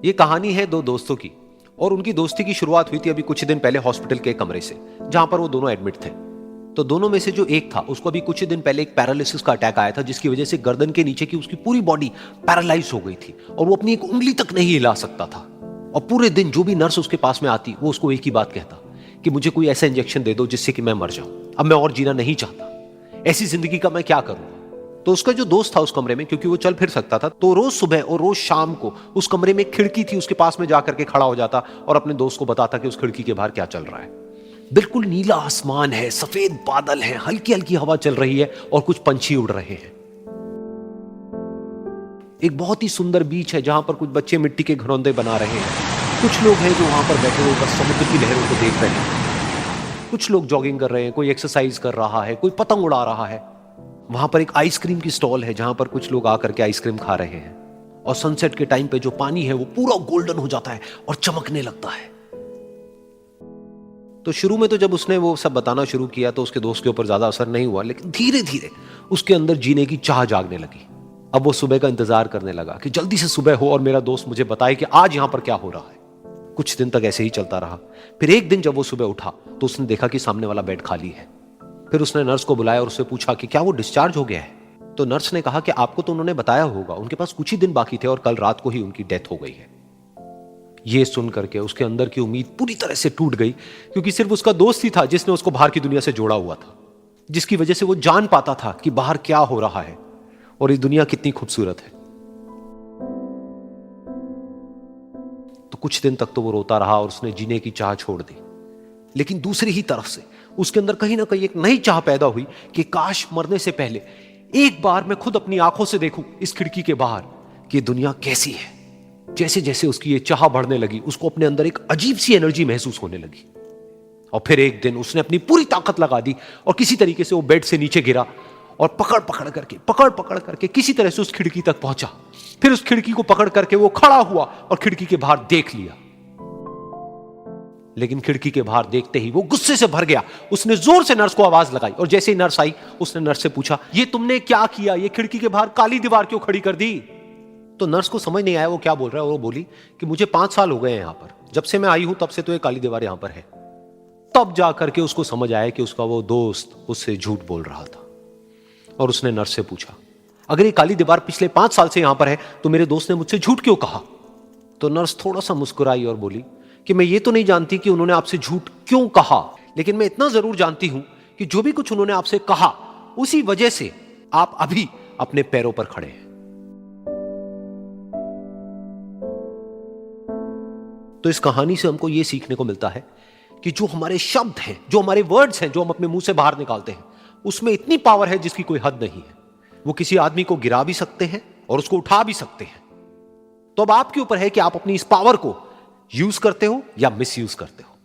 ये कहानी है दो दोस्तों की और उनकी दोस्ती की शुरुआत हुई थी अभी कुछ दिन पहले हॉस्पिटल के कमरे से, जहां पर वो दोनों एडमिट थे। तो दोनों में से जो एक था उसको अभी कुछ दिन पहले एक पैरालिसिस का अटैक आया था, जिसकी वजह से गर्दन के नीचे की उसकी पूरी बॉडी पैरालाइज हो गई थी और वो अपनी एक उंगली तक नहीं हिला सकता था। और पूरे दिन जो भी नर्स उसके पास में आती वो उसको एक ही बात कहता कि मुझे कोई ऐसा इंजेक्शन दे दो जिससे कि मैं मर जाऊं, अब मैं और जीना नहीं चाहता, ऐसी जिंदगी का मैं क्या करूं। तो उसका जो दोस्त था उस कमरे में, क्योंकि वो चल फिर सकता था, तो रोज सुबह और रोज शाम को उस कमरे में एक खिड़की थी, उसके पास में जाकर के खड़ा हो जाता और अपने दोस्त को बताता कि उस खिड़की के बाहर क्या चल रहा है। बिल्कुल नीला आसमान है, सफेद बादल है, हल्की हल्की हवा चल रही है और कुछ पंछी उड़ रहे हैं। एक बहुत ही सुंदर बीच है जहां पर कुछ बच्चे मिट्टी के घरौंदे बना रहे हैं। कुछ लोग हैं जो वहां पर बैठे हुए बस समुद्र की लहरों को देख रहे हैं। कुछ लोग जॉगिंग कर रहे हैं, कोई एक्सरसाइज कर रहा है, कोई पतंग उड़ा रहा है। वहां पर एक आइसक्रीम की स्टॉल है जहां पर कुछ लोग आकर के आइसक्रीम खा रहे हैं। और सनसेट के टाइम पे जो पानी है वो पूरा गोल्डन हो जाता है और चमकने लगता है। तो शुरू में तो जब उसने वो सब बताना शुरू किया तो उसके दोस्त के ऊपर ज्यादा असर नहीं हुआ, लेकिन धीरे धीरे उसके अंदर जीने की चाह जागने लगी। अब वो सुबह का इंतजार करने लगा कि जल्दी से सुबह हो और मेरा दोस्त मुझे बताए कि आज यहां पर क्या हो रहा है। कुछ दिन तक ऐसे ही चलता रहा। फिर एक दिन जब वो सुबह उठा तो उसने देखा कि सामने वाला बेड खाली है। फिर उसने नर्स को बुलाया और उससे पूछा कि क्या वो डिस्चार्ज हो गया है। तो नर्स ने कहा कि आपको तो उन्होंने बताया होगा, उनके पास कुछ ही दिन बाकी थे और कल रात को ही उनकी डेथ हो गई है। ये सुन करके उसके अंदर की उम्मीद पूरी तरह से टूट गई, क्योंकि सिर्फ उसका दोस्त ही था जिसने उसको बाहर की दुनिया से जोड़ा हुआ था, जिसकी वजह से वो जान पाता था कि बाहर क्या हो रहा है और ये दुनिया कितनी खूबसूरत है। तो कुछ दिन तक तो वो रोता रहा और उसने जीने की चाह छोड़ दी। लेकिन दूसरी ही तरफ से उसके अंदर कहीं ना कहीं एक नई चाह पैदा हुई कि काश मरने से पहले एक बार मैं खुद अपनी आंखों से देखूं इस खिड़की के बाहर कि दुनिया कैसी है। जैसे जैसे उसकी ये चाह बढ़ने लगी, उसको अपने अंदर एक अजीब सी एनर्जी महसूस होने लगी। और फिर एक दिन उसने अपनी पूरी ताकत लगा दी और किसी तरीके से वो बेड से नीचे गिरा और पकड़ पकड़ करके किसी तरह से उस खिड़की तक पहुंचा। फिर उस खिड़की को पकड़ करके वो खड़ा हुआ और खिड़की के बाहर देख लिया। लेकिन खिड़की के बाहर देखते ही वो गुस्से से भर गया। उसने जोर से नर्स को आवाज लगाई और जैसे ही नर्स आई उसने नर्स से पूछा, ये तुमने क्या किया, ये खिड़की के बाहर काली दीवार क्यों खड़ी कर दी। तो नर्स को समझ नहीं आया वो क्या बोल रहा है और वो बोली कि मुझे 5 साल हो गए हैं यहां पर, जब से मैं आई हूं तब से तो ये काली दीवार यहां पर है। तब जाकर के उसको समझ आया कि उसका वो दोस्त उससे झूठ बोल रहा था। और उसने नर्स से पूछा, अगर ये काली दीवार पिछले 5 साल से यहां पर है तो मेरे दोस्त ने मुझसे झूठ क्यों कहा। तो नर्स थोड़ा सा मुस्कुराई और बोली कि मैं ये तो नहीं जानती कि उन्होंने आपसे झूठ क्यों कहा, लेकिन मैं इतना जरूर जानती हूं कि जो भी कुछ उन्होंने आपसे कहा उसी वजह से आप अभी अपने पैरों पर खड़े हैं। तो इस कहानी से हमको यह सीखने को मिलता है कि जो हमारे शब्द हैं, जो हमारे वर्ड्स हैं, जो हम अपने मुंह से बाहर निकालते हैं, उसमें इतनी पावर है जिसकी कोई हद नहीं है। वो किसी आदमी को गिरा भी सकते हैं और उसको उठा भी सकते हैं। तो अब आपके ऊपर है कि आप अपनी इस पावर को यूज करते हो या मिस यूज करते हो।